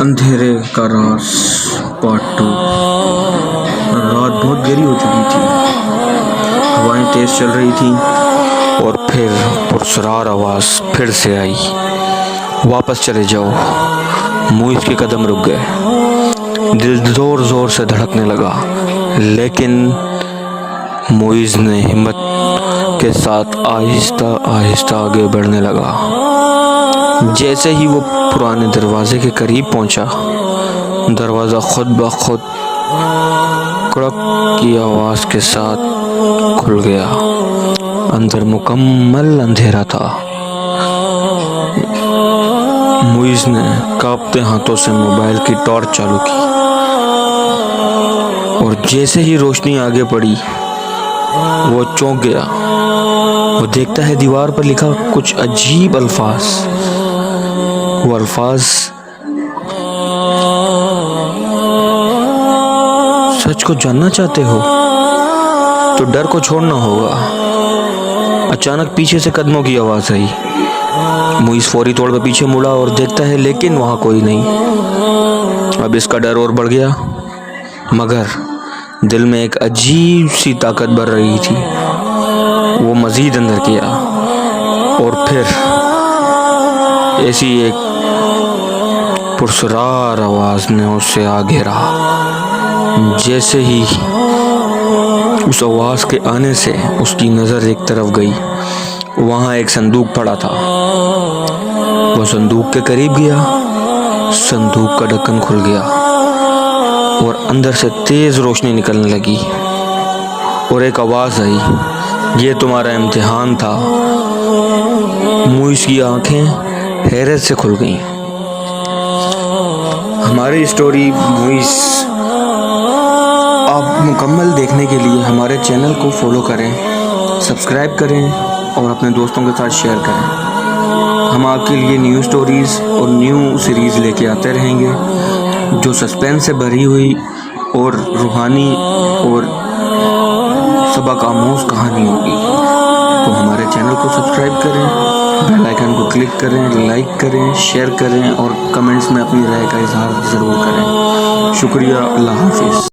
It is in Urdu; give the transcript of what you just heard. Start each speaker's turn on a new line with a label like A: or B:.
A: اندھیرے کا راز پارٹ 2۔ رات بہت گہری ہو چکی تھی، ہوائیں تیز چل رہی تھیں اور پھر پرسرار آواز پھر سے آئی، واپس چلے جاؤ۔ موئز کے قدم رک گئے، دل زور زور سے دھڑکنے لگا، لیکن موئز نے ہمت کے ساتھ آہستہ آہستہ آگے بڑھنے لگا۔ جیسے ہی وہ پرانے دروازے کے قریب پہنچا، دروازہ خود بخود کڑک کی آواز کے ساتھ کھل گیا۔ اندر مکمل اندھیرا تھا۔ موئز نے کانپتے ہاتھوں سے موبائل کی ٹارچ چالو کی، اور جیسے ہی روشنی آگے بڑھی وہ چونک گیا۔ وہ دیکھتا ہے دیوار پر لکھا کچھ عجیب الفاظ۔ وہ الفاظ سچ کو جاننا چاہتے ہو تو ڈر کو چھوڑنا ہوگا۔ اچانک پیچھے سے قدموں کی آواز آئی۔ موئز فوری طور پر پیچھے مڑا اور دیکھتا ہے، لیکن وہاں کوئی نہیں۔ اب اس کا ڈر اور بڑھ گیا، مگر دل میں ایک عجیب سی طاقت بڑھ رہی تھی۔ وہ مزید اندر کیا، اور پھر ایسی ایک پرسرار آواز نے اسے آ گھیرا۔ جیسے ہی اس آواز کے آنے سے اس کی نظر ایک طرف گئی، وہاں ایک صندوق پڑا تھا۔ وہ صندوق کے قریب گیا، صندوق کا ڈھکن کھل گیا اور اندر سے تیز روشنی نکلنے لگی، اور ایک آواز آئی، یہ تمہارا امتحان تھا۔ موئز کی آنکھیں حیرت سے کھل گئیں۔ ہماری اسٹوری موئز آپ مکمل دیکھنے کے لیے ہمارے چینل کو فالو کریں، سبسکرائب کریں اور اپنے دوستوں کے ساتھ شیئر کریں۔ ہم آپ کے لیے نیو اسٹوریز اور نیو سیریز لے کے آتے رہیں گے، جو سسپینس سے بھری ہوئی اور روحانی اور سبق آموز کہانی ہوگی۔ تو ہمارے چینل کو سبسکرائب کریں، بیل آئیکن کو کلک کریں، لائک کریں، شیئر کریں اور کمنٹس میں اپنی رائے کا اظہار ضرور کریں۔ شکریہ، اللہ حافظ۔